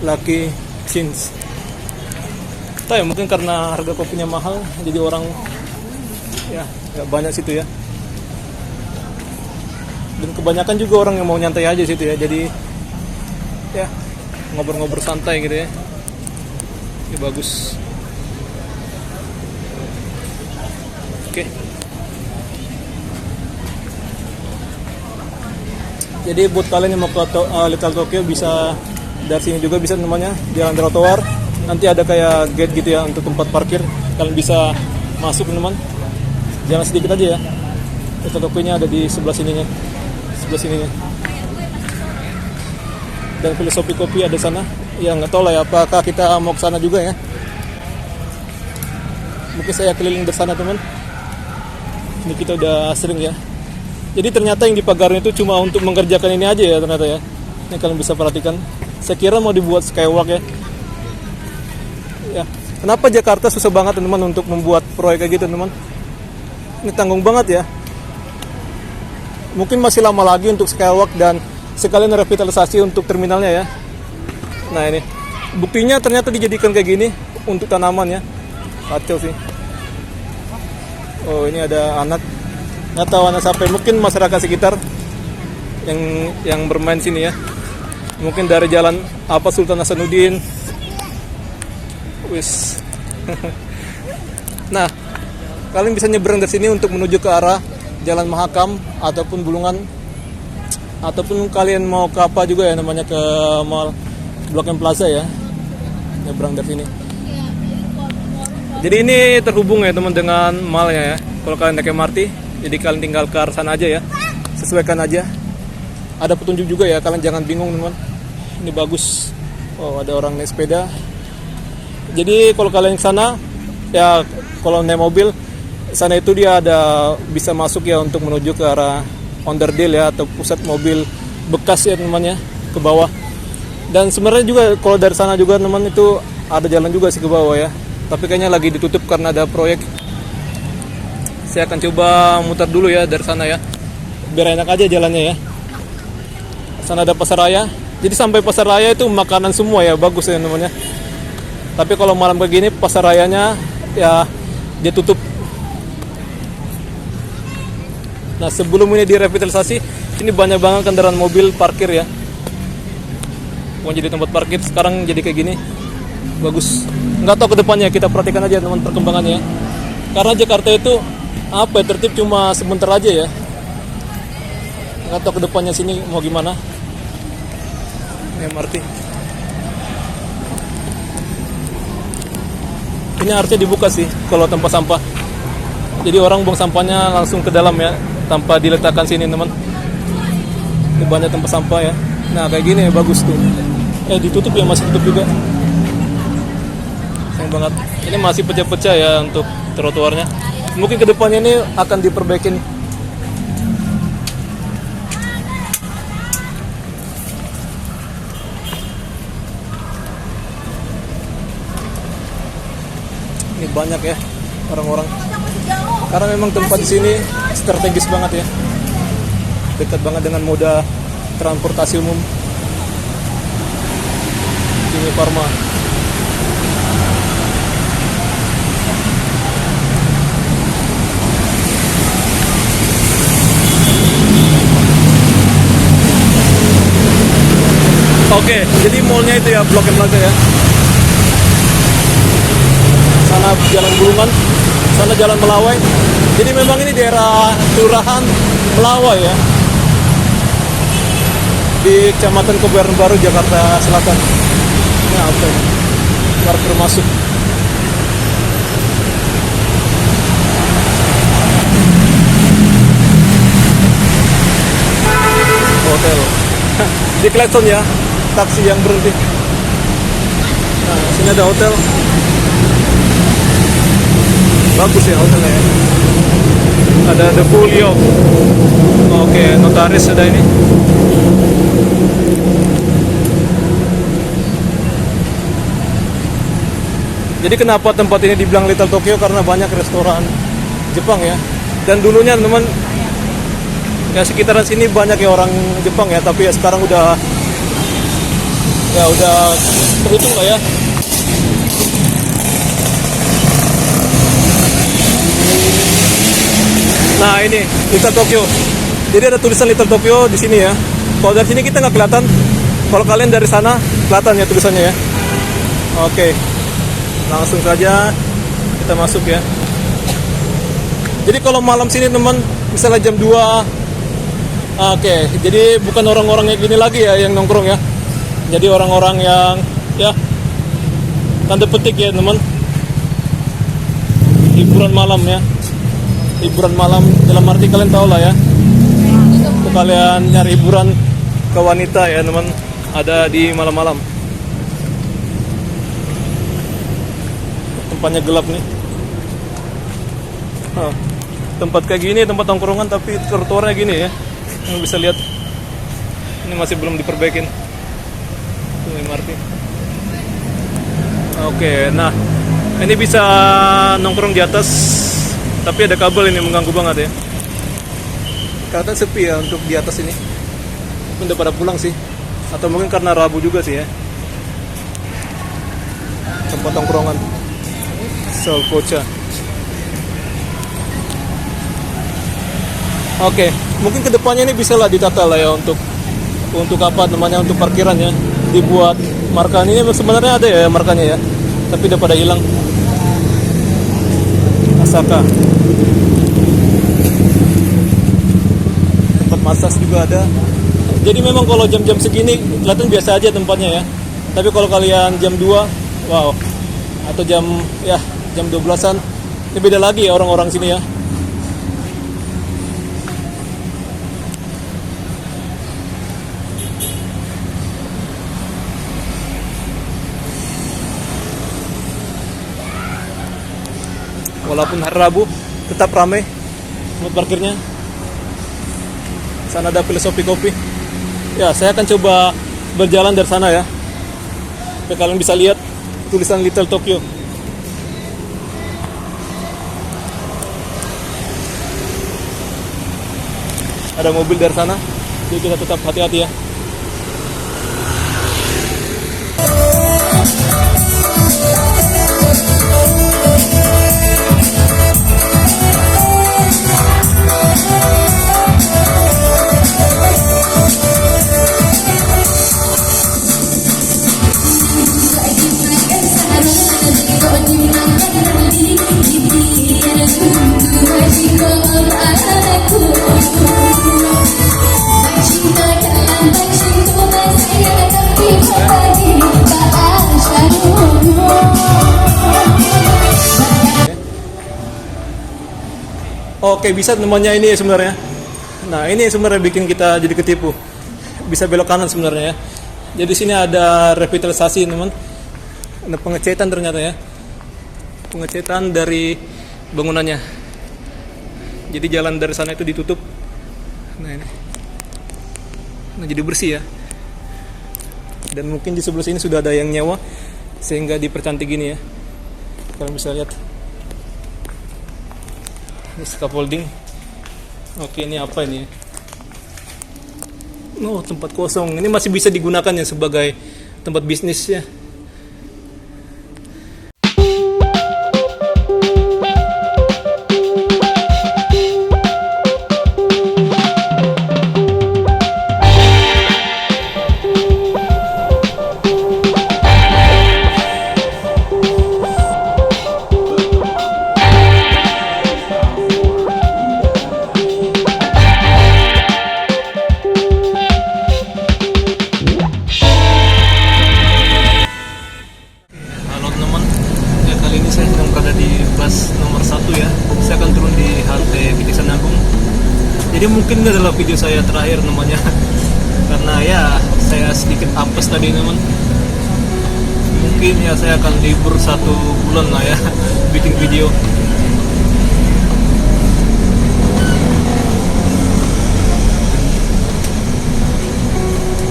Lucky Chins. Tahu ya, mungkin karena harga kopinya mahal, jadi orang ya nggak banyak situ ya. Dan kebanyakan juga orang yang mau nyantai aja situ ya, jadi ya ngobrol-ngobrol santai gitu ya. Ini bagus. Oke. Jadi buat kalian yang mau ke Little Tokyo bisa dari sini juga bisa namanya jalan trotoar. Nanti ada kayak gate gitu ya untuk tempat parkir. Kalian bisa masuk teman. Jalan sedikit aja ya. Little Tokyo-nya ada di sebelah sininya. Sebelah sininya. Dan filosofi kopi ada sana. Ya nggak tahu lah ya apakah kita mau ke sana juga ya. Mungkin saya keliling dari sana teman. Ini kita udah sering ya. Jadi ternyata yang dipagarin itu cuma untuk mengerjakan ini aja ya ternyata ya. Ini kalian bisa perhatikan. Saya kira mau dibuat skywalk ya. Ya, kenapa Jakarta susah banget teman-teman untuk membuat proyek kayak gitu teman? Ini tanggung banget ya. Mungkin masih lama lagi untuk skywalk dan sekalian revitalisasi untuk terminalnya ya. Nah ini, buktinya ternyata dijadikan kayak gini untuk tanaman ya. Kacau sih. Oh ini ada anak, nggak tahu anak sampai mungkin masyarakat sekitar yang bermain sini ya. Mungkin dari jalan apa Sultan Hasanuddin. Wis. Nah, kalian bisa nyebrang dari sini untuk menuju ke arah Jalan Mahakam ataupun Bulungan, ataupun kalian mau ke apa juga ya namanya ke Mall Blok M Plaza ya. Nyebrang dari sini. Jadi ini terhubung ya teman dengan mallnya ya. Kalau kalian naik MRT, jadi kalian tinggal ke arah sana aja ya. Sesuaikan aja. Ada petunjuk juga ya, kalian jangan bingung teman. Ini bagus. Oh, ada orang naik sepeda. Jadi kalau kalian ke sana ya, kalau naik mobil sana itu dia ada bisa masuk ya untuk menuju ke arah Onderdil ya atau pusat mobil bekas ya teman-teman ya, ke bawah. Dan sebenarnya juga kalau dari sana juga teman itu ada jalan juga sih ke bawah ya. Tapi kayaknya lagi ditutup karena ada proyek. Saya akan coba muter dulu ya dari sana ya. Biar enak aja jalannya ya. Sana ada pasar raya. Jadi sampai pasar raya itu makanan semua ya, bagus ya namanya. Tapi kalau malam begini pasar rayanya ya dia tutup. Nah sebelum ini direvitalisasi, ini banyak banget kendaraan mobil parkir ya. Mau jadi tempat parkir, sekarang jadi kayak gini. Bagus. Nggak tahu ke depannya, kita perhatikan aja teman perkembangannya. Karena Jakarta itu apa ya, tertib cuma sebentar aja ya. Nggak tahu ke depannya sini mau gimana. MRT. Ini harusnya dibuka sih kalau tempat sampah. Jadi orang buang sampahnya langsung ke dalam ya, tanpa diletakkan sini teman. Ini banyak tempat sampah ya. Nah kayak gini ya bagus tuh. Ditutup ya, masih tutup juga. Sayang banget. Ini masih pecah-pecah ya untuk trotoarnya. Mungkin kedepannya ini akan diperbaikin. Ini banyak ya orang-orang. Karena memang tempat di sini strategis banget ya. Dekat banget dengan moda transportasi umum. Ini Parma. Oke, jadi mallnya itu ya Blok M Plaza ya. Sana Jalan Bulungan, sana Jalan Melawai. Jadi memang ini daerah Kelurahan Melawai ya, di Kecamatan Kebayoran Baru, Jakarta Selatan. Ini apa ya? Parkir masuk. Hotel. Di Kleton ya, taksi yang berhenti. Nah, sini ada hotel. Bagus ya hotelnya ya. Ada The Folio. Oke, notaris ada ini. Jadi kenapa tempat ini dibilang Little Tokyo? Karena banyak restoran Jepang ya. Dan dulunya teman ya sekitaran sini banyak ya orang Jepang ya, tapi ya sekarang udah Ya udah terhitung lah ya. Nah ini Little Tokyo. Jadi ada tulisan Little Tokyo di sini ya. Kalau dari sini kita nggak kelihatan. Kalau kalian dari sana kelihatan ya tulisannya ya. Oke, langsung saja kita masuk ya. Jadi kalau malam sini teman, misalnya jam 2. Oke, jadi bukan orang-orang yang gini lagi ya yang nongkrong ya. Jadi orang-orang yang ya tanda petik ya teman. Hiburan malam ya. Hiburan malam dalam arti kalian tahu lah ya. Untuk kalian nyari hiburan ke wanita ya teman, ada di malam-malam. Tempatnya gelap nih. Tempat kayak gini, tempat tongkrongan tapi trotoarnya gini ya. Yang bisa lihat. Ini masih belum diperbaikin. Tuh MRT. Oke, nah ini bisa nongkrong di atas. Tapi ada kabel ini mengganggu banget ya. Kelihatan sepi ya untuk di atas ini. Udah pada pulang sih. Atau mungkin karena Rabu juga sih ya. Tempat tongkrongan Solpoca. Oke, mungkin kedepannya ini bisa lah ditata lah ya untuk apa namanya, untuk parkiran ya. Dibuat marka ini sebenarnya ada ya markanya ya. Tapi udah pada hilang. Asaka. Tempat massage juga ada. Jadi memang kalau jam-jam segini kelihatan biasa aja tempatnya ya. Tapi kalau kalian jam 2, wow. Atau jam 12-an, ini beda lagi ya orang-orang sini ya. Walaupun hari Rabu tetap ramai tempat parkirnya. Sana ada Filosofi Kopi. Ya, saya akan coba berjalan dari sana ya. Supaya kalian bisa lihat tulisan Little Tokyo. Ada mobil dari sana, jadi kita tetap hati-hati ya. Oke, bisa namanya ini sebenarnya. Nah, ini sebenarnya bikin kita jadi ketipu. Bisa belok kanan sebenarnya ya. Jadi sini ada revitalisasi, teman. Ada pengecetan ternyata ya. Pengecetan dari bangunannya. Jadi jalan dari sana itu ditutup. Nah, ini. Nah, jadi bersih ya. Dan mungkin di sebelah sini sudah ada yang nyewa sehingga dipercantik gini ya. Kalian bisa lihat. Ini scaffolding. Oke, ini apa ini? Oh, tempat kosong. Ini masih bisa digunakan ya sebagai tempat bisnis ya. Jadi mungkin ini adalah video saya terakhir namanya, karena ya saya sedikit apes tadi teman. Mungkin ya saya akan libur 1 bulan lah ya bikin video.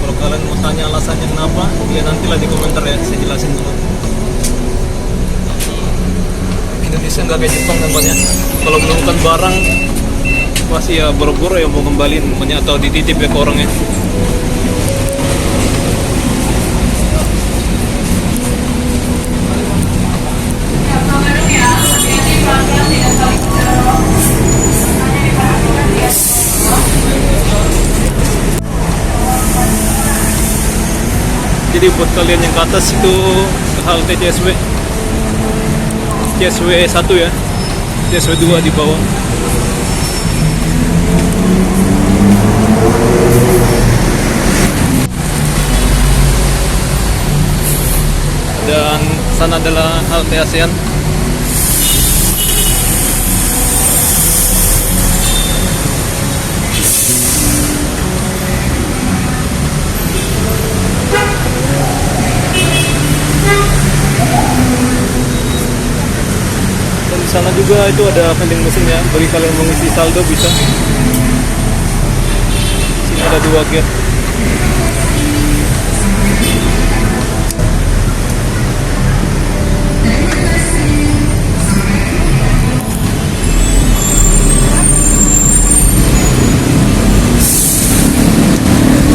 Kalau kalian mau tanya alasannya kenapa, ya nantilah di komentar ya, saya jelasin dulu. Indonesia nggak kayak Jepang tampaknya. Kalau menemukan barang pasti ya boro-boro ya mau kembaliin namanya, atau dititip ya ke orangnya. Jadi buat kalian yang ke atas itu ke halte CSW 1 ya, CSW 2 di bawah. Dan sana adalah halte ASEAN. Dan di sana juga itu ada vending mesin ya, bagi kalian mengisi saldo bisa. Sini ada 2 gate.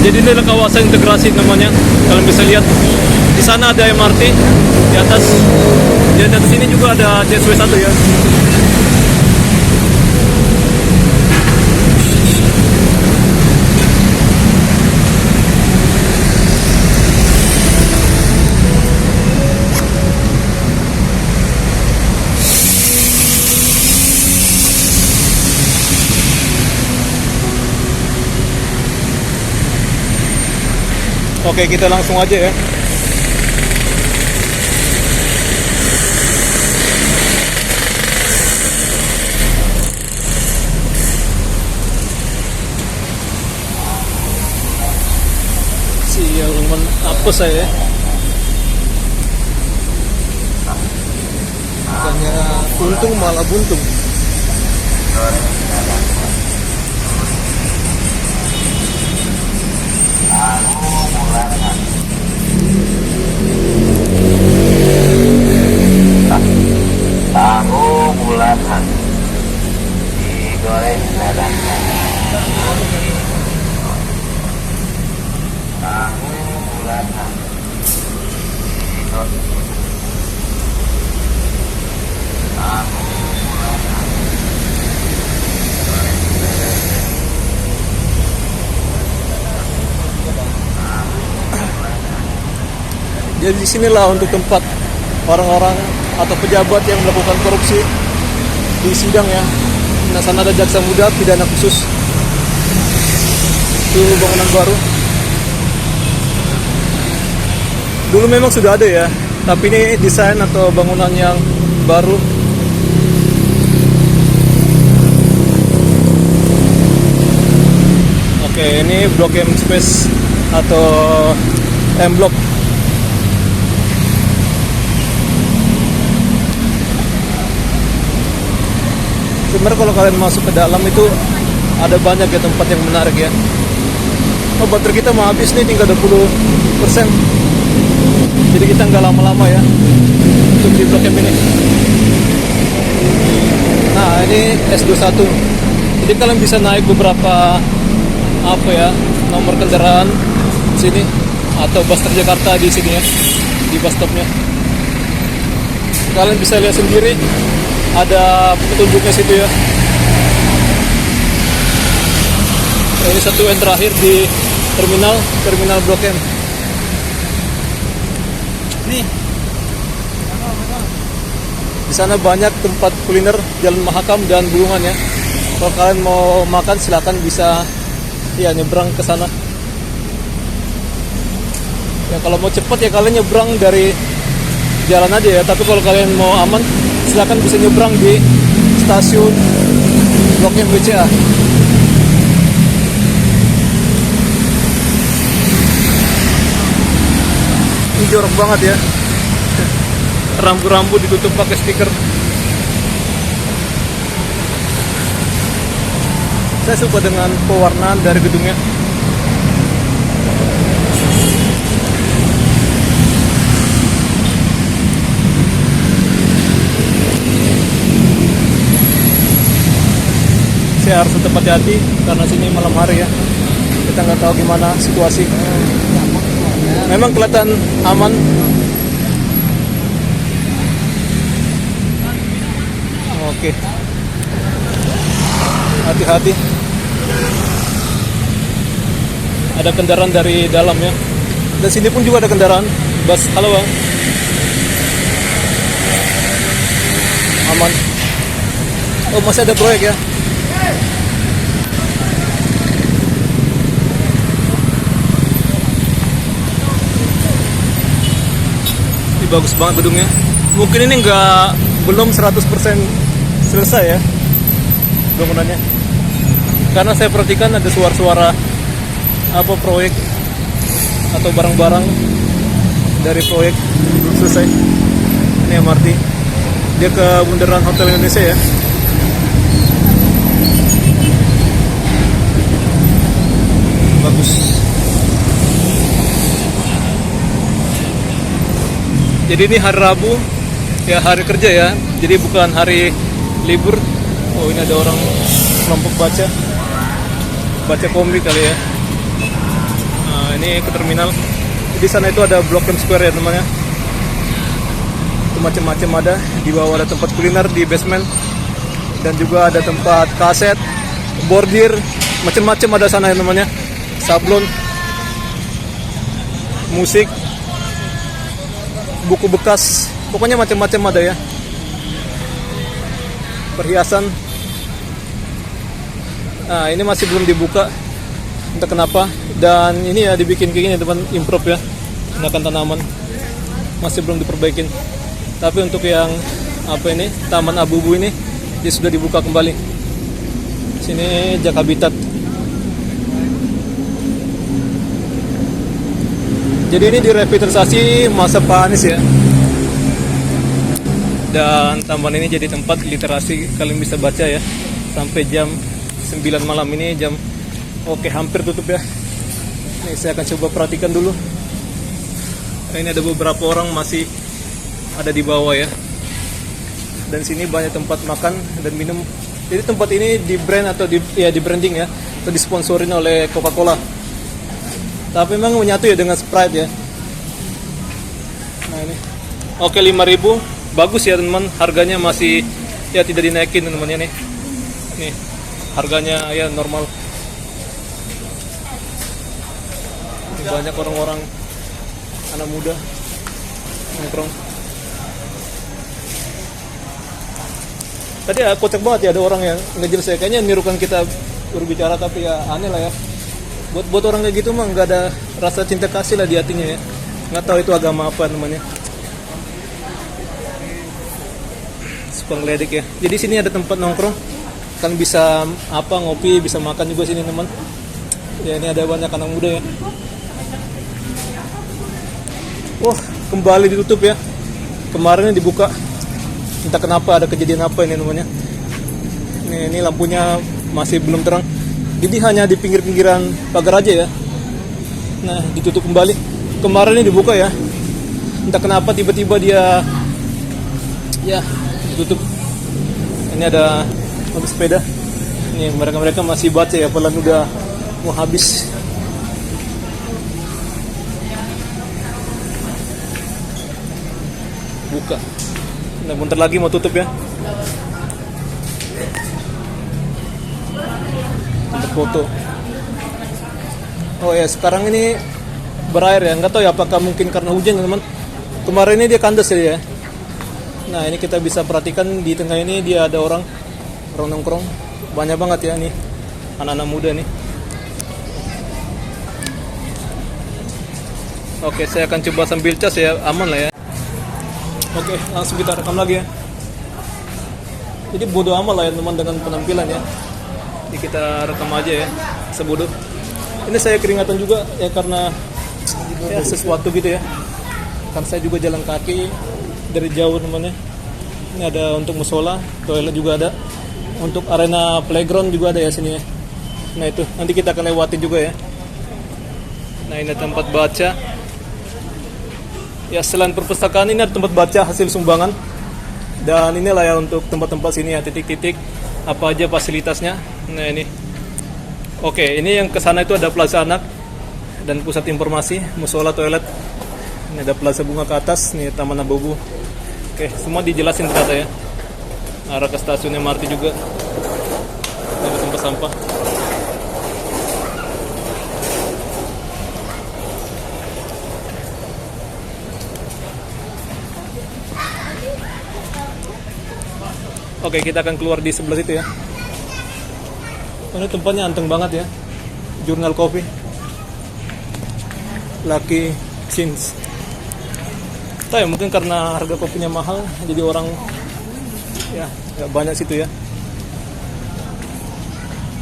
Jadi ini adalah kawasan integrasi namanya. Kalian bisa lihat di sana ada MRT di atas. Dan di atas ini juga ada CSW 1 ya. Oke, kita langsung aja ya. Sialan, apa saya? Bukannya untung malah buntung. Tahu bulanan digoreng dadakan. Tahu bulanan digoreng. Tahu bulanan digoreng dadakan. Jadi disinilah untuk tempat orang-orang atau pejabat yang melakukan korupsi di sidang ya. Nah, sana ada jaksa muda pidana khusus. Itu bangunan baru. Dulu memang sudah ada ya, tapi ini desain atau bangunan yang baru. Oke, ini Blok M Space atau M Block. Sebenarnya kalau kalian masuk ke dalam itu ada banyak ya tempat yang menarik ya. Oh, baterai kita mau habis nih, tinggal 20%. Jadi kita nggak lama-lama ya untuk di Blok M ini. Nah, ini S21. Jadi kalian bisa naik beberapa nomor kendaraan sini atau bus Transjakarta di sini ya, di bus stopnya. Kalian bisa lihat sendiri, ada petunjuknya situ ya. Ini satu yang terakhir di terminal Blok M. Nih, di sana banyak tempat kuliner, Jalan Mahakam dan Bulungan ya. Kalau kalian mau makan silakan bisa ya nyebrang ke sana. Ya kalau mau cepat ya kalian nyebrang dari jalan aja ya. Tapi kalau kalian mau aman silakan bisa nyebrang di stasiun Blok M BCA. Ini jorok banget ya. Rambu-rambu ditutup pakai stiker. Saya suka dengan pewarnaan dari gedungnya. Saya harus tetap hati-hati karena sini malam hari ya. Kita nggak tahu gimana situasi. Memang kelihatan aman. Oke. Hati-hati. Ada kendaraan dari dalam ya. Dan sini pun juga ada kendaraan bus. Halo bang. Aman. Oh masih ada proyek ya. Ini bagus banget gedungnya. Mungkin ini belum 100% selesai ya bangunannya. Karena saya perhatikan ada suara-suara apa proyek atau barang-barang dari proyek belum selesai. Ini MRT. Dia ke bundaran Hotel Indonesia ya. Bagus. Jadi ini hari Rabu, ya hari kerja ya. Jadi bukan hari libur. Oh ini ada orang kelompok baca komik kali ya. Nah ini ke terminal. Di sana itu ada Blok M Square ya teman-teman. Itu macam-macam ada. Di bawah ada tempat kuliner di basement. Dan juga ada tempat kaset, bordir, macam-macam ada sana ya teman-teman. Sablon, musik, buku bekas, pokoknya macam-macam ada ya. Perhiasan. Nah ini masih belum dibuka, entah kenapa. Dan ini ya dibikin kayak gini teman, improve ya, gunakan tanaman, masih belum diperbaikin. Tapi untuk yang apa ini, Taman Abu-Abu ini, dia sudah dibuka kembali. Sini Jak Habitat. Jadi ini direvitalisasi masa Pak Anies ya. Dan taman ini jadi tempat literasi, kalian bisa baca ya. Sampai jam 9 malam ini jam oke hampir tutup ya. Ini saya akan coba perhatikan dulu. Nah, ini ada beberapa orang masih ada di bawah ya. Dan sini banyak tempat makan dan minum. Jadi tempat ini di brand atau di branding ya, atau disponsorin oleh Coca-Cola. Tapi memang menyatu ya dengan Sprite ya. Nah ini. Oke 5.000. Bagus ya teman-teman. Harganya masih ya tidak dinaikin teman-teman nih. Nih. Harganya ya normal. Ini banyak orang-orang anak muda nongkrong. Tadi ya kocak banget ya, ada orang yang ngejelas saya, kayaknya nirukan kita berbicara, tapi ya aneh lah ya. Buat orang kayak gitu mah nggak ada rasa cinta kasih lah di hatinya ya. Nggak tahu itu agama apa namanya. Suka ngeledek ya. Jadi sini ada tempat nongkrong, kan bisa apa ngopi, bisa makan juga sini teman. Ya ini ada banyak anak muda ya. Wah kembali ditutup ya. Kemarin dibuka. Entah kenapa ada kejadian apa ini namanya. Ini lampunya masih belum terang. Jadi hanya di pinggir-pinggiran pagar aja ya. Nah ditutup kembali. Kemarin ini dibuka ya. Entah kenapa tiba-tiba dia ya ditutup. Ini ada mobil sepeda. Ini mereka masih baca ya, padahal udah mau habis. Buka. Nah bentar lagi mau tutup ya. Untuk foto. Oh ya sekarang ini berair ya, nggak tahu ya apakah mungkin karena hujan teman. Kemarin ini dia kandas ya. Nah ini kita bisa perhatikan di tengah ini dia ada orang nongkrong, banyak banget ya nih anak-anak muda nih. Oke saya akan coba sambil cas ya, aman lah ya. Oke langsung kita rekam lagi ya. Jadi bodoh amat lah ya teman dengan penampilan ya. Jadi kita rekam aja ya, sebodoh. Ini saya keringatan juga ya karena ya sesuatu gitu ya. Kan saya juga jalan kaki dari jauh temannya. Ini ada untuk musola, toilet juga ada. Untuk arena playground juga ada ya sini ya. Nah itu nanti kita akan lewati juga ya. Nah ini tempat baca. Ya selain perpustakaan ini ada tempat baca hasil sumbangan. Dan inilah ya untuk tempat-tempat sini ya, titik-titik apa aja fasilitasnya. Nah ini. Oke, ini yang kesana itu ada plaza anak dan pusat informasi, musola, toilet. Ini ada plaza bunga ke atas, nih Taman Abu-Abu. Oke, semua dijelasin ternyata ya. Arah ke stasiun MRT juga. Ada tempat sampah. Oke, kita akan keluar di sebelah situ ya. Ini tempatnya anteng banget ya. Jurnal Coffee, Lucky Chins. Tahu ya, mungkin karena harga kopinya mahal, jadi orang ya nggak banyak situ ya.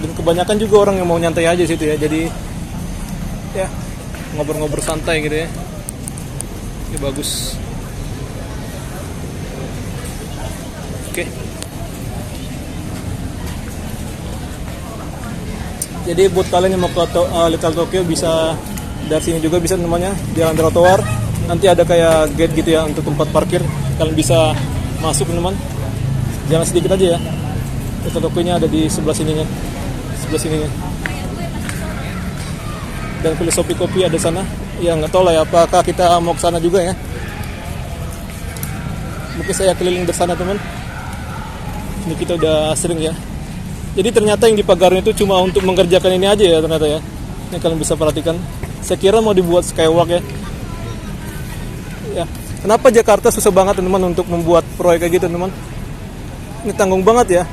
Dan kebanyakan juga orang yang mau nyantai aja situ ya. Jadi ya ngobrol-ngobrol santai gitu ya. Ini bagus. Oke. Jadi buat kalian yang mau ke Little Tokyo bisa dari sini juga bisa namanya jalan trotoar. Nanti ada kayak gate gitu ya untuk tempat parkir. Kalian bisa masuk teman. Jangan sedikit aja ya. Little Tokyo-nya ada di sebelah sininya. Sebelah sininya. Dan filosofi kopi ada sana. Ya nggak tahu lah ya apakah kita mau ke sana juga ya. Mungkin saya keliling dari sana teman. Ini kita udah sering ya. Jadi ternyata yang dipagarnya itu cuma untuk mengerjakan ini aja ya ternyata ya. Ini kalian bisa perhatikan. Saya kira mau dibuat skywalk ya. Ya, kenapa Jakarta susah banget teman-teman untuk membuat proyek kayak gitu teman? Ini tanggung banget ya.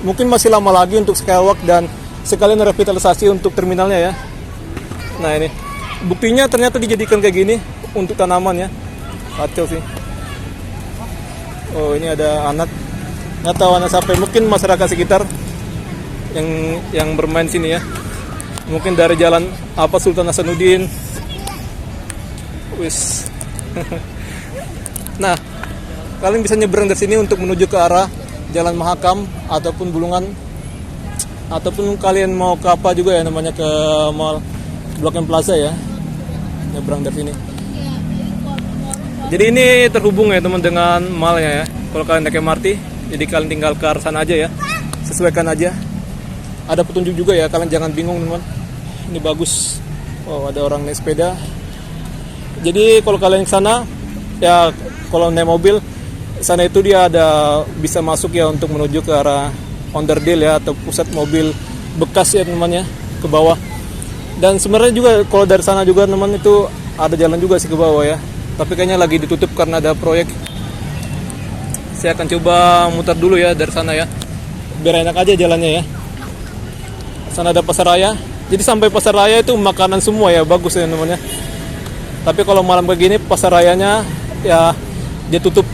Mungkin masih lama lagi untuk skywalk dan sekalian revitalisasi untuk terminalnya ya. Nah ini, buktinya ternyata dijadikan kayak gini untuk tanaman ya. Kacau sih. Oh ini ada anak. Nggak tahu anak sampai mungkin masyarakat sekitar yang bermain sini ya. Mungkin dari jalan apa Sultan Hasanuddin. Wis. Nah, kalian bisa nyebrang dari sini untuk menuju ke arah Jalan Mahakam ataupun Bulungan, ataupun kalian mau ke apa juga ya namanya ke Mall Blok M Plaza ya. Nyebrang dari sini. Jadi ini terhubung ya teman dengan mallnya ya. Kalau kalian naik MRT, jadi kalian tinggal ke arah sana aja ya. Sesuaikan aja. Ada petunjuk juga ya, kalian jangan bingung teman. Ini bagus. Oh, ada orang naik sepeda. Jadi kalau kalian ke sana ya, kalau naik mobil sana itu dia ada bisa masuk ya untuk menuju ke arah onderdil ya atau pusat mobil bekas ya teman ya, ke bawah. Dan sebenarnya juga kalau dari sana juga teman itu ada jalan juga sih ke bawah ya. Tapi kayaknya lagi ditutup karena ada proyek. Saya akan coba muter dulu ya dari sana ya. Biar enak aja jalannya ya. Sana ada pasar raya. Jadi sampai pasar raya itu makanan semua ya, bagus ya namanya. Tapi kalau malam begini pasar rayanya ya dia tutup.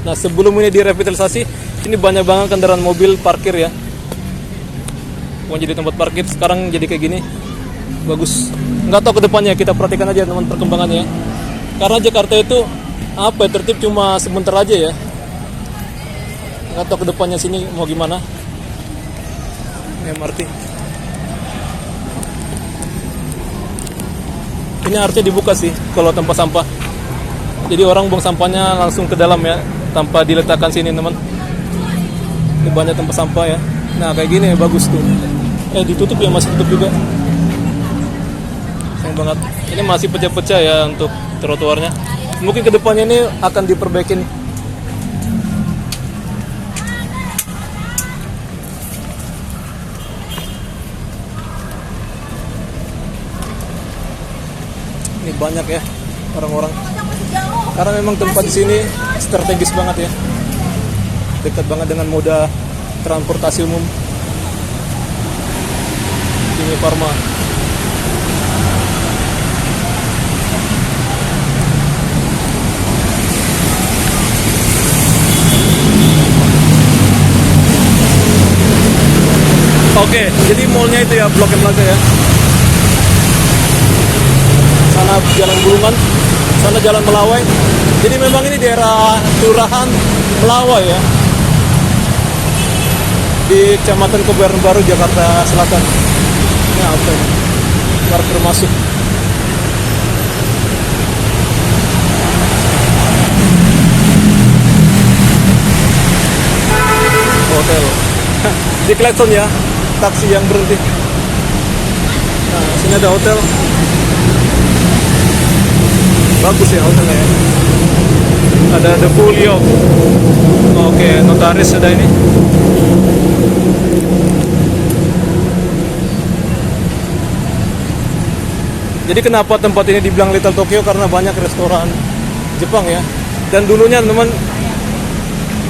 Nah sebelum ini direvitalisasi, ini banyak banget kendaraan mobil parkir ya. Mau jadi tempat parkir, sekarang jadi kayak gini. Bagus. Nggak tahu ke depannya, kita perhatikan aja teman perkembangannya. Karena Jakarta itu apa ya, tertib cuma sebentar aja ya. Nggak tahu ke depannya sini mau gimana. MRT. Ini harusnya dibuka sih kalau tempat sampah. Jadi orang buang sampahnya langsung ke dalam ya, tanpa diletakkan sini teman. Ini banyak tempat sampah ya. Nah kayak gini ya bagus tuh. Ditutup ya, masih tutup juga. Sayang banget. Ini masih pecah-pecah ya untuk trotoarnya. Mungkin kedepannya ini akan diperbaikin. Ini banyak ya orang-orang. Karena memang tempat di sini strategis banget ya. Dekat banget dengan moda transportasi umum. Ini Farma. Oke, jadi mallnya itu ya Blok M Plaza ya. Sana Jalan Bulungan, sana Jalan Melawai. Jadi memang ini daerah Kelurahan Melawai ya. Di Kecamatan Kebayoran Baru, Jakarta Selatan. Ini apa ini? Parkir masuk. Hotel. Di klakson ya, taksi yang berhenti. Nah, sini ada hotel. Bagus ya hotelnya ya. Ada The Folio. Oke, notaris ada ini. Jadi kenapa tempat ini dibilang Little Tokyo? Karena banyak restoran Jepang ya. Dan dulunya teman,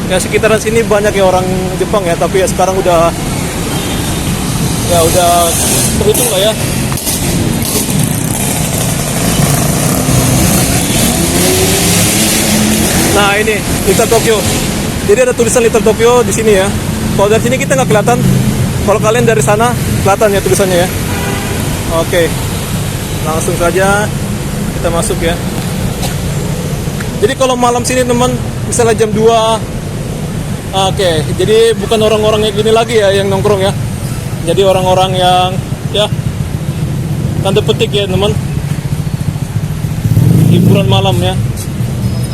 ya sekitaran sini banyak ya orang Jepang ya, tapi ya sekarang udah terhitung lah ya. Nah ini Little Tokyo. Jadi ada tulisan Little Tokyo di sini ya. Kalau dari sini kita nggak kelihatan. Kalau kalian dari sana kelihatan ya tulisannya ya. Oke, langsung saja kita masuk ya. Jadi kalau malam sini teman, misalnya jam 2. Oke, jadi bukan orang-orang yang gini lagi ya yang nongkrong ya. Jadi orang-orang yang ya tanda petik ya teman. Hiburan malam ya.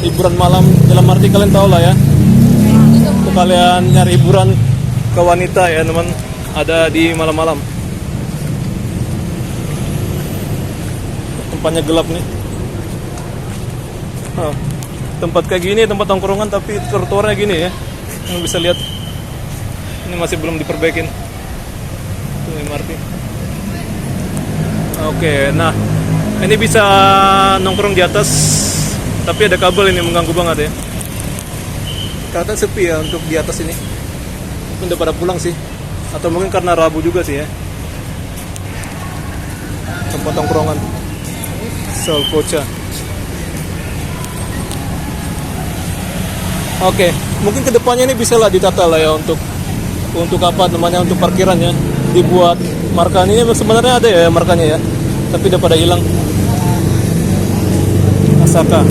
Hiburan malam dalam arti kalian tahu lah ya. Untuk kalian nyari hiburan ke wanita ya teman, ada di malam-malam. Tempatnya gelap nih. Tempat kayak gini, tempat tongkrongan tapi trotoarnya gini ya. Yang bisa lihat. Ini masih belum diperbaikin. Tuh MRT. Oke, nah ini bisa nongkrong di atas. Tapi ada kabel ini mengganggu banget ya. Kelihatan sepi ya untuk di atas ini. Udah pada pulang sih. Atau mungkin karena Rabu juga sih ya. Tempat tongkrongan Solkocha. Oke, mungkin kedepannya ini bisa lah ditata lah ya untuk apa namanya, untuk parkiran ya. Dibuat marka ini sebenarnya ada ya markanya ya. Tapi udah pada hilang. Asaka.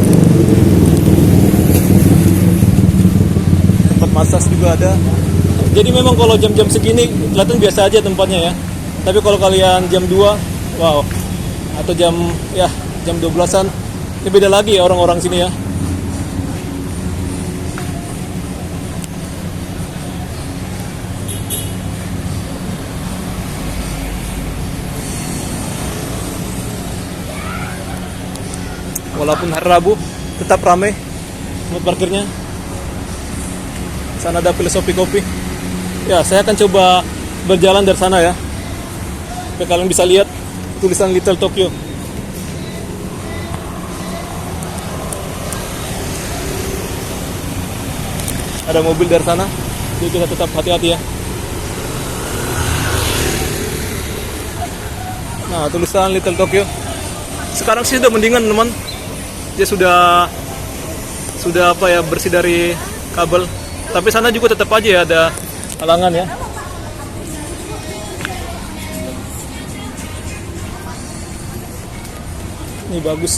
Tempat massage juga ada. Jadi memang kalau jam-jam segini kelihatan biasa aja tempatnya ya. Tapi kalau kalian jam 2, wow. Atau jam 12-an, ini beda lagi ya orang-orang sini ya. Walaupun hari Rabu tetap ramai tempat parkirnya. Sana ada filosofi kopi. Ya, saya akan coba berjalan dari sana ya. Supaya kalian bisa lihat tulisan Little Tokyo. Ada mobil dari sana, jadi kita tetap hati-hati ya. Nah, tulisan Little Tokyo. Sekarang sih sudah mendingan teman. Dia sudah apa ya, bersih dari kabel. Tapi sana juga tetap aja ya ada halangan ya. Ini bagus,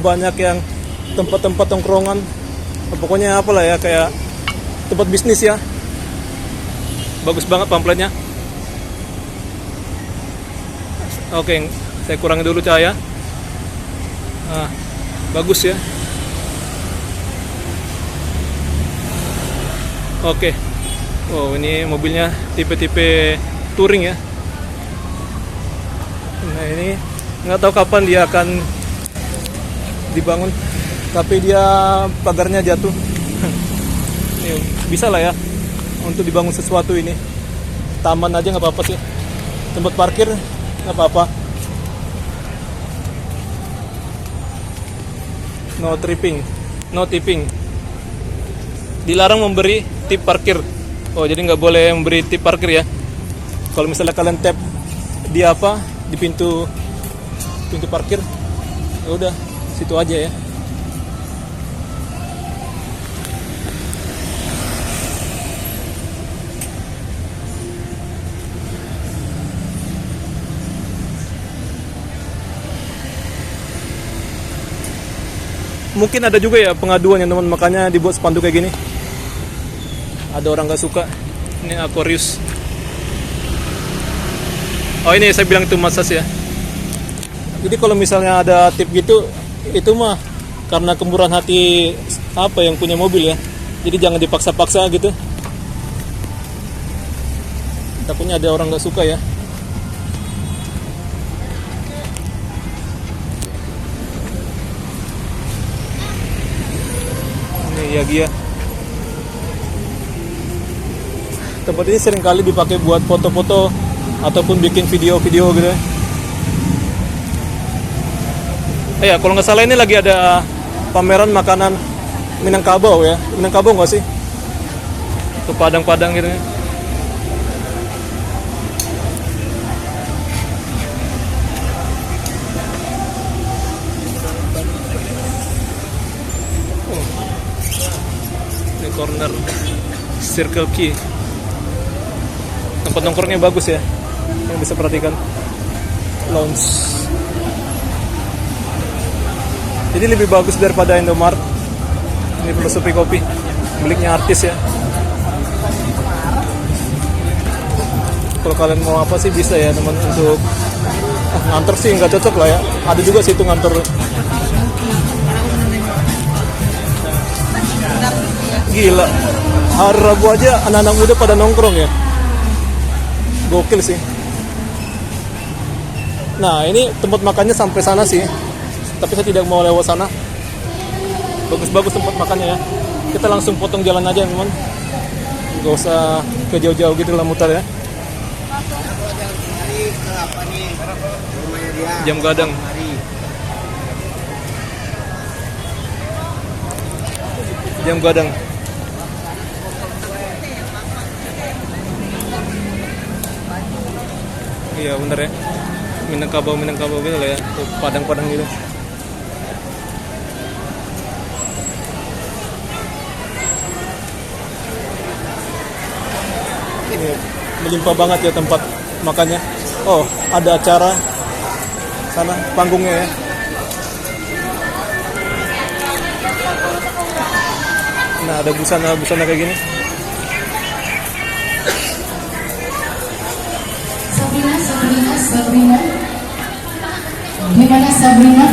banyak yang tempat-tempat tongkrongan. Pokoknya apalah ya, kayak tempat bisnis ya. Bagus banget pamfletnya. Oke, saya kurangi dulu cahaya. Nah, bagus ya. Oke. Oh, ini mobilnya tipe-tipe touring ya. Nah, ini nggak tahu kapan dia akan dibangun, tapi dia pagarnya jatuh. Ini bisa lah ya untuk dibangun sesuatu ini. Taman aja nggak apa-apa sih. Tempat parkir nggak apa-apa. No tripping, no tipping. Dilarang memberi tip parkir. Oh, jadi nggak boleh memberi tip parkir ya. Kalau misalnya kalian tap di apa, di pintu parkir, ya udah situ aja ya. Mungkin ada juga ya pengaduan ya teman, makanya dibuat spanduk kayak gini. Ada orang nggak suka. Ini Aquarius. Oh, ini saya bilang itu massage ya. Jadi kalau misalnya ada tip gitu, itu mah karena kemurahan hati apa yang punya mobil ya. Jadi jangan dipaksa-paksa gitu. Takutnya ada orang nggak suka ya. Ini Yagia. Tempat ini seringkali dipakai buat foto-foto ataupun bikin video-video gitu. Ya, kalau nggak salah ini lagi ada pameran makanan Minangkabau ya. Minangkabau nggak sih? Ke Padang-Padang gitu ya. Oh. Ini corner Circle K. Tempat nongkrongnya bagus ya. Yang bisa perhatikan. Lounge. Jadi lebih bagus daripada Indomaret. Ini filosofi kopi. Miliknya artis ya. Kalau kalian mau apa sih bisa ya teman untuk nganter sih nggak cocok lah ya. Ada juga sih itu nganter. Gila. Hari Rabu aja anak-anak muda pada nongkrong ya. Gokil sih. Nah ini tempat makannya sampai sana sih. Tapi saya tidak mau lewat sana. Bagus-bagus tempat makannya ya. Kita langsung potong jalan aja teman. Gak usah ke jauh-jauh gitu lah muter ya. Jam Gadang. Jam Gadang. Iya bener ya. Minangkabau gitu lah ya. Tuh, Padang-Padang gitu. Ini melimpah banget ya tempat makannya. Oh, ada acara sana panggungnya ya. Nah, ada busana kayak gini. Sabrina. Gimana Sabrina?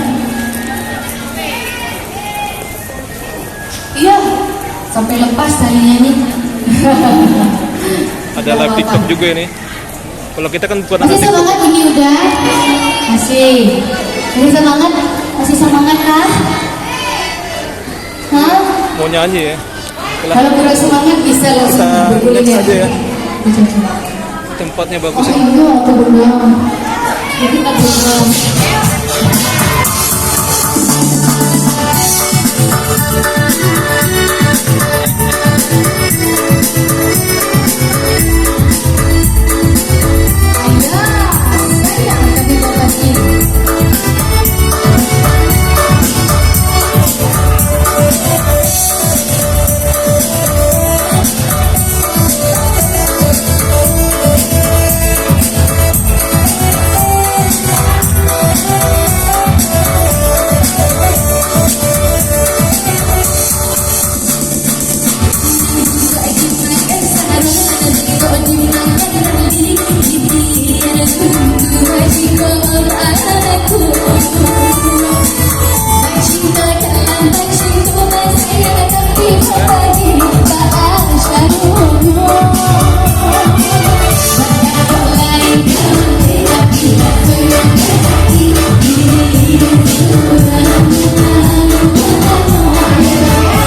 Iya, sampai lepas talinya nih. Ada live TikTok juga ini. Kalau kita kan bukan Masih semangat ini udah? Masih semangat? Masih semangat kah? Hah? mau nyanyi ya. Kalau kurang semangat bisa langsung berguling next ya. aja ya. Tempatnya bagus Oh ya. iya, aku belum. Jadi kita belum.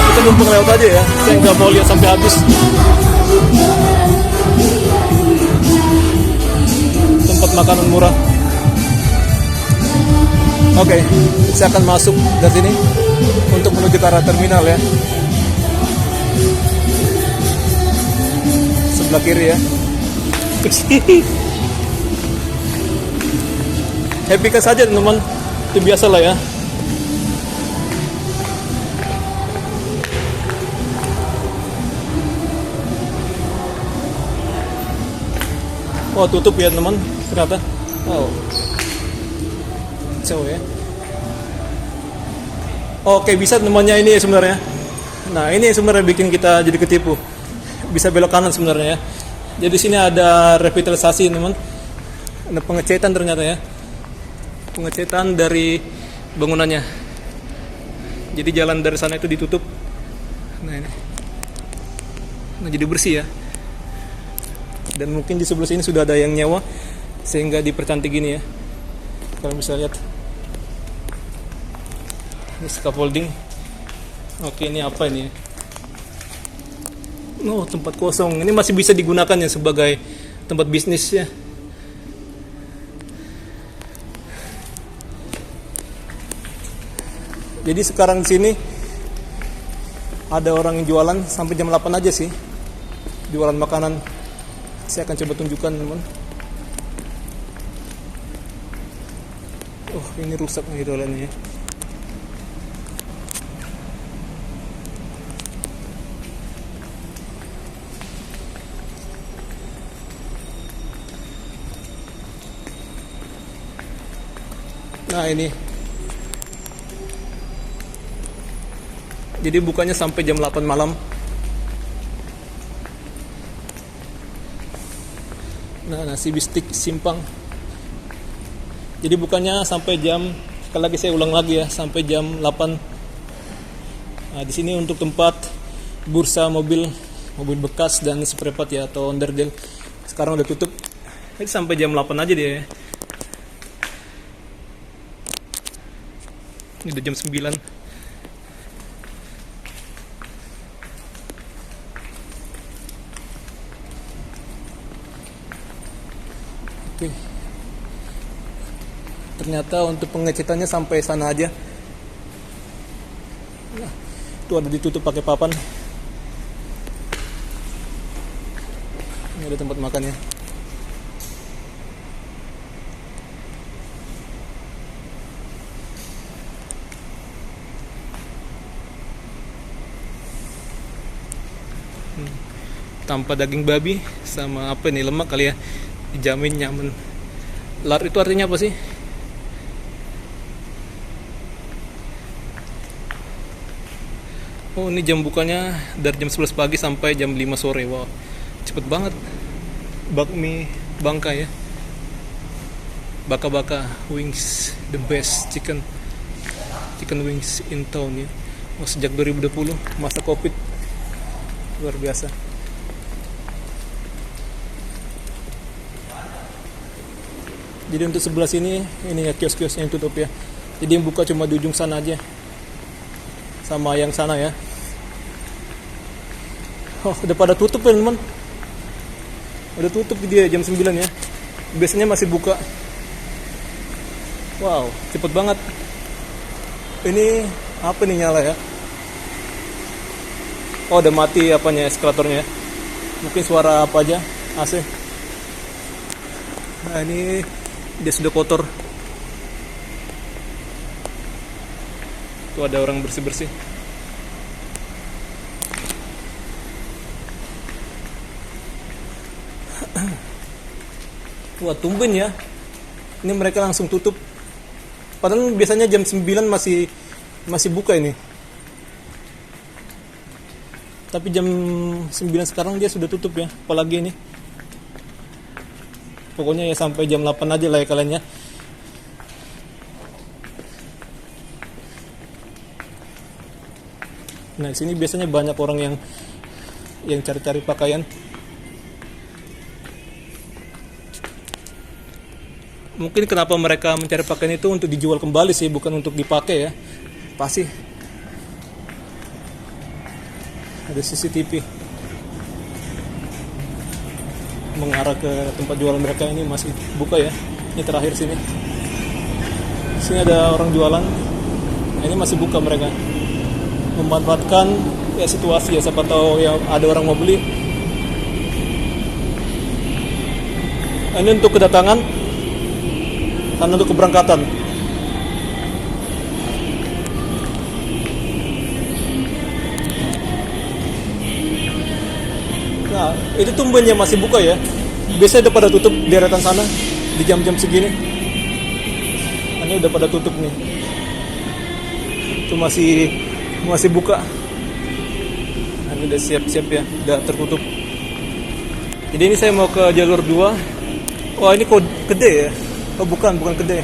Kita numpang lewat aja ya. Saya nggak mau lihat sampai habis. Tempat makanan murah. Oke, saya akan masuk dari sini untuk menuju ke arah terminal ya. Sebelah kiri ya. Happy kan saja teman-teman. Itu biasa lah ya. Oh tutup ya teman ternyata. Oh jauh ya. Oke bisa temannya ini sebenarnya. Nah ini sebenarnya bikin kita jadi ketipu. Bisa belok kanan sebenarnya ya. Jadi sini ada revitalisasi teman. Ada pengecetan ternyata ya. Pengecetan dari bangunannya. Jadi jalan dari sana itu ditutup. Nah ini. Nah jadi bersih ya. Dan mungkin di sebelah sini sudah ada yang nyewa sehingga dipercantik gini ya. Kalian bisa lihat. Ini scaffolding. Oke, ini apa ini? Oh, tempat kosong. Ini masih bisa digunakan ya sebagai tempat bisnis ya. Jadi sekarang di sini ada orang yang jualan sampai jam 8 aja sih, jualan makanan. Saya akan coba tunjukkan teman. Oh, ini rusak nih dolannya ya. Nah ini, jadi bukanya sampai jam 8 malam. Nah, nasi bistik Simpang. Jadi bukanya sampai jam, sekali lagi saya ulang lagi ya, sampai jam 8. Nah, di sini untuk tempat bursa mobil bekas dan spare part ya, atau onderdil. Sekarang udah tutup. Jadi sampai jam 8 aja dia ya. Ini udah jam 9. Oke. Ternyata untuk pengecatannya sampai sana aja. Nah, itu ada ditutup pakai papan. Ini ada tempat makannya. Tanpa daging babi sama apa nih, lemak kali ya, dijamin nyaman. Lar itu artinya apa sih? Oh, ini jam bukanya dari jam 11 pagi sampai jam 5 sore. Wow, cepet banget. Bakmi Bangka ya, Baka wings, the best chicken wings in town ya. Oh, sejak 2020 masa covid, luar biasa. Jadi untuk sebelah sini, ini ya kios-kiosnya yang tutup ya. Jadi yang buka cuma di ujung sana aja, sama yang sana ya. Oh, udah pada tutup ya teman. Udah tutup dia jam 9 ya. Biasanya masih buka. Wow, cepet banget. Ini apa nih nyala ya? Oh, udah mati apanya, eskalatornya. Mungkin suara apa aja, AC. Nah, ini dia sudah kotor. Tuh ada orang bersih-bersih. Wah, tumben ya. Ini mereka langsung tutup. Padahal biasanya jam 9 masih buka ini. Tapi jam 9 sekarang dia sudah tutup ya. Apalagi ini. Pokoknya ya sampai jam 8 aja lah ya kalian ya. Nah, di sini biasanya banyak orang yang cari-cari pakaian. Mungkin kenapa mereka mencari pakaian itu untuk dijual kembali sih, bukan untuk dipakai ya. Pasti. Ada CCTV mengarah ke tempat jualan mereka. Ini masih buka ya. Ini terakhir sini. Sini ada orang jualan. Nah, ini masih buka mereka. Memanfaatkan ya situasi ya, siapa tahu ya ada orang mau beli. Nah, ini untuk kedatangan dan untuk keberangkatan. Nah, itu tumbennya masih buka ya. Biasanya udah pada tutup deretan sana di jam-jam segini. Ini udah pada tutup nih. Itu masih buka. Nah, ini udah siap-siap ya, udah tertutup. Jadi ini saya mau ke jalur 2. Wah, ini kok gede ya. Oh, bukan kedai.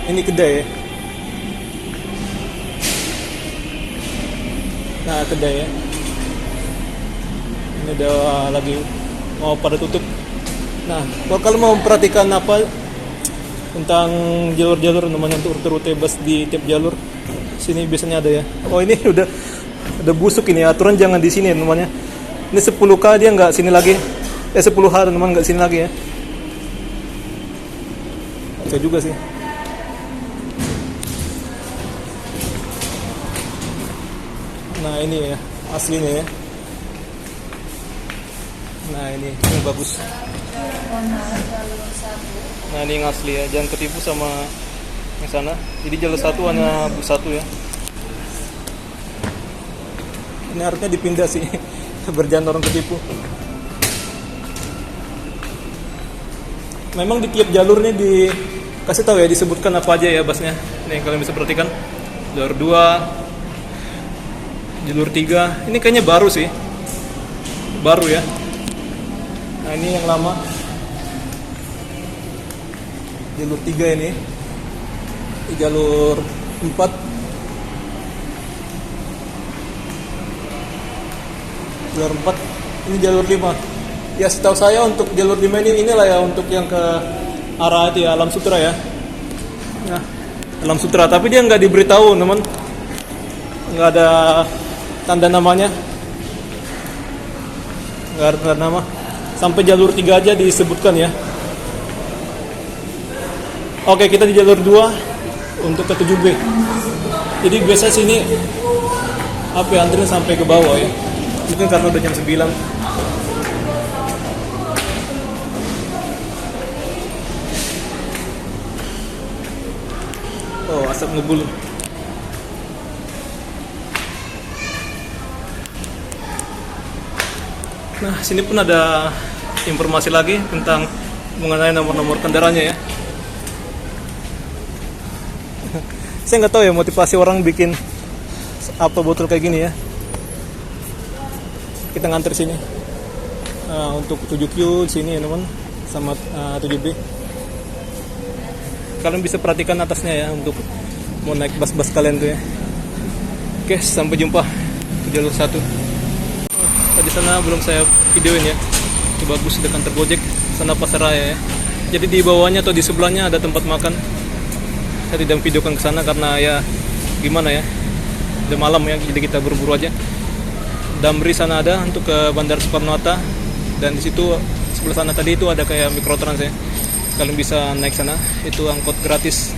Ini kedai ya. Nah, kedai ya. Ini udah lagi mau pada tutup. Nah, kalau mau memperhatikan apa tentang jalur-jalur namanya, untuk rute-rute bus di tiap jalur, sini biasanya ada ya. Oh, ini udah busuk ini, aturan jangan di sini namanya. Ini 10K dia nggak sini lagi. 10H teman nggak sini lagi ya. Bisa juga sih. Nah ini ya aslinya ya. Nah ini yang bagus. Nah ini yang asli ya, jangan ketipu sama yang sana. Jadi jalur 1 hanya bus 1 ya. Ini harusnya dipindah sih, berjangan orang ketipu. Memang di tiap jalurnya dikasih tahu ya, disebutkan apa aja ya busnya. Ini kalian bisa perhatikan. Jalur 2, jalur 3. Ini kayaknya baru sih. Baru ya. Nah ini yang lama. Jalur 3 ini. Di jalur 4. Jalur 4. Ini jalur 5. Ya setahu saya untuk jalur 5 ini inilah ya untuk yang ke arah itu ya Alam Sutera ya. Nah, Alam Sutera, tapi dia nggak diberitahu teman, nggak ada tanda namanya, nggak ada tanda nama. Sampai jalur 3 aja disebutkan ya. Oke, kita di jalur 2 untuk ke 7B. Jadi biasa sini apa ya, antrian sampai ke bawah ya. Mungkin karena udah jam 9. Oh, asap ngebul. Nah, sini pun ada informasi lagi tentang mengenai nomor-nomor kendaraannya ya. Saya nggak tahu ya motivasi orang bikin apa botol kayak gini ya. Kita ngantri sini. Untuk 7Q sini ya teman, sama 7B. Kalian bisa perhatikan atasnya ya untuk mau naik bus-bus kalian tuh ya. Oke, sampai jumpa di jalur 1. Tadi sana belum saya videoin ya. Itu bagus dekat kantor Gojek, sana Pasar Raya ya. Jadi di bawahnya atau di sebelahnya ada tempat makan. Saya tidak videokan ke sana karena ya gimana ya. Udah malam ya, jadi kita buru-buru aja. Damri sana ada untuk ke Bandara Soekarno-Hatta, dan di situ sebelah sana tadi itu ada kayak mikrotrans ya. Kalian bisa naik sana, itu angkot gratis